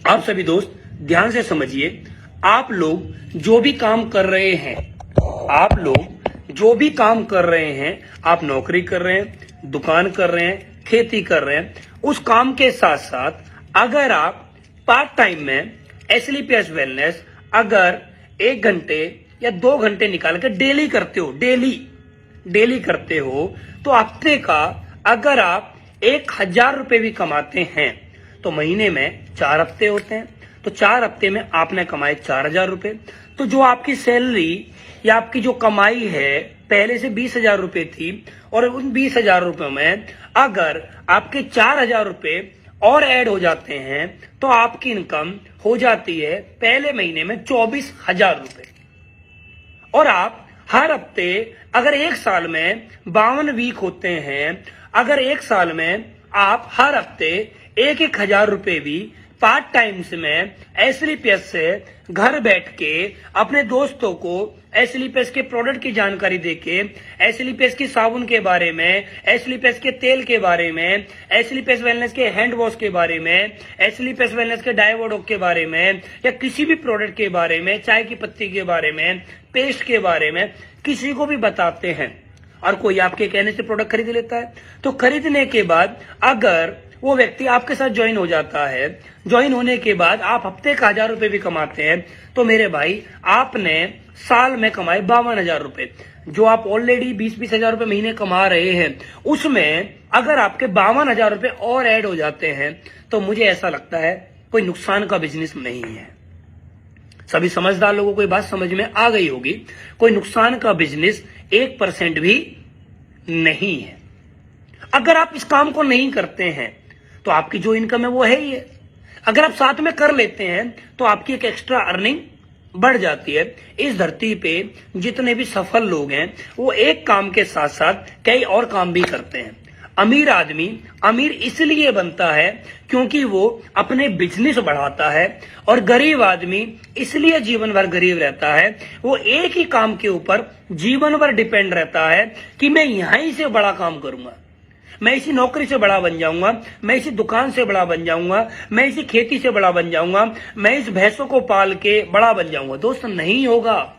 आप सभी दोस्त ध्यान से समझिए। आप लोग जो भी काम कर रहे हैं, आप नौकरी कर रहे हैं, दुकान कर रहे हैं, खेती कर रहे हैं, उस काम के साथ साथ अगर आप पार्ट टाइम में एसएलपीएस वेलनेस अगर 1 घंटे या 2 घंटे निकाल कर डेली करते हो, डेली करते हो, तो हफ्ते का अगर आप 1000 रुपए भी कमाते हैं तो महीने में 4 हफ्ते होते हैं, तो 4 हफ्ते में आपने कमाए 4000 रुपए। तो जो आपकी सैलरी या आपकी जो कमाई है पहले से 20,000 रुपए थी, और उन 20,000 रुपए में अगर आपके 4000 रुपए और ऐड हो जाते हैं तो आपकी इनकम हो जाती है पहले महीने में 24,000 रुपए। और आप हर हफ्ते अगर 1 साल में 52 वीक होते हैं, अगर 1 साल में आप हर हफ्ते 1,000 रुपए भी पार्ट टाइम से में एसएलपीएस से घर बैठ के अपने दोस्तों को एसएलपीएस के प्रोडक्ट की जानकारी देके, एसएलपीएस की साबुन के बारे में, एसएलपीएस के तेल के बारे में, एसएलपीएस वेलनेस के हैंड वॉश के बारे में, एसएलपीएस वेलनेस के डाइवोडोक के बारे में, या किसी भी प्रोडक्ट के बारे में, चाय की पत्ती के बारे में, पेस्ट के बारे में किसी को भी बताते हैं, और कोई आपके कहने से प्रोडक्ट खरीद लेता है, तो खरीदने के बाद अगर वो व्यक्ति आपके साथ ज्वाइन हो जाता है, ज्वाइन होने के बाद आप हफ्ते का 1000 रुपए भी कमाते हैं, तो मेरे भाई आपने साल में कमाए 52,000 रुपए। जो आप ऑलरेडी 20-20 हजार रुपए महीने कमा रहे हैं, उसमें अगर आपके 52,000 रुपए और ऐड हो जाते हैं, तो मुझे ऐसा लगता है कोई नुकसान का बिजनेस नहीं है। सभी समझदार लोगों को ये बात समझ में आ गई होगी, कोई नुकसान का बिजनेस 1% भी नहीं है। अगर आप इस काम को नहीं करते हैं तो आपकी जो इनकम है वो है ही है। अगर आप साथ में कर लेते हैं तो आपकी एक एक्स्ट्रा अर्निंग बढ़ जाती है। इस धरती पे जितने भी सफल लोग हैं वो एक काम के साथ साथ कई और काम भी करते हैं। अमीर आदमी अमीर इसलिए बनता है क्योंकि वो अपने बिजनेस बढ़ाता है, और गरीब आदमी इसलिए जीवन भर गरीब रहता है, वो एक ही काम के ऊपर जीवन भर डिपेंड रहता है कि मैं यहीं से बड़ा काम करूंगा, मैं इसी नौकरी से बड़ा बन जाऊंगा, मैं इसी दुकान से बड़ा बन जाऊंगा, मैं इसी खेती से बड़ा बन जाऊंगा, मैं इस भैंसों को पाल के बड़ा बन जाऊंगा। दोस्त नहीं होगा।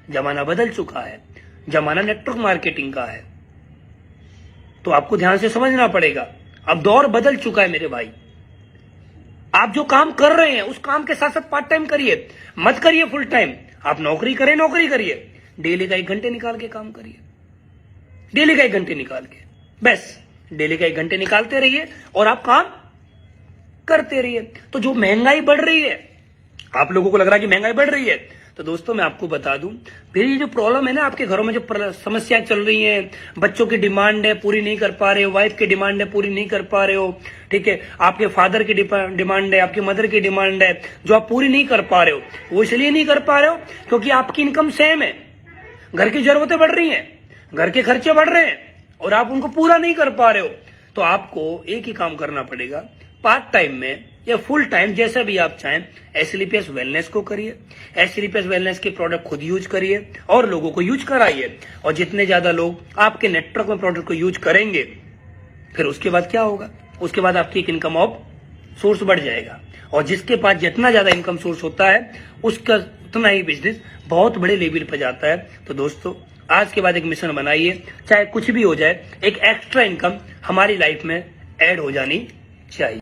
जमाना बदल चुका है, जमाना नेटवर्क मार्केटिंग का है, तो आपको ध्यान से समझना पड़ेगा। अब दौर बदल चुका है मेरे भाई। आप जो काम कर रहे हैं उस काम के साथ साथ पार्ट टाइम करिए, मत करिए फुल टाइम। आप नौकरी करिए, डेली का 1 घंटे निकाल के काम करिए, डेली का 1 घंटे निकाल के, बस डेली का 1 घंटे निकालते रहिए और आप काम करते रहिए। तो जो महंगाई बढ़ रही है, आप लोगों को लग रहा है कि महंगाई बढ़ रही है, तो दोस्तों मैं आपको बता दूं, फिर ये जो प्रॉब्लम है ना, आपके घरों में जो समस्याएं चल रही हैं, बच्चों की डिमांड है पूरी नहीं कर पा रहे हो, वाइफ की डिमांड है पूरी नहीं कर पा रहे हो, ठीक है, आपके फादर की डिमांड है, आपकी मदर की डिमांड है जो आप पूरी नहीं कर पा रहे हो, वो इसलिए नहीं कर पा रहे हो क्योंकि आपकी इनकम सेम है, घर की जरूरतें बढ़ रही हैं, घर के खर्चे बढ़ रहे हैं, और आप उनको पूरा नहीं कर पा रहे हो। तो आपको एक ही काम करना पड़ेगा, पार्ट टाइम में या फुल टाइम जैसा भी आप चाहें, एसएलपीएस वेलनेस को करिए, एसएलपीएस वेलनेस के प्रोडक्ट खुद यूज करिए और लोगों को यूज कराइए। और जितने ज्यादा लोग आपके नेटवर्क में प्रोडक्ट को यूज करेंगे, फिर उसके बाद क्या होगा, उसके बाद आपकी एक इनकम ऑफ सोर्स बढ़ जाएगा, और जिसके पास जितना ज्यादा इनकम सोर्स होता है उसका उतना ही बिजनेस बहुत बड़े लेवल पर जाता है। तो दोस्तों आज के बाद एक मिशन बनाइए, चाहे कुछ भी हो जाए, एक एक्स्ट्रा इनकम हमारी लाइफ में ऐड हो जानी चाहिए।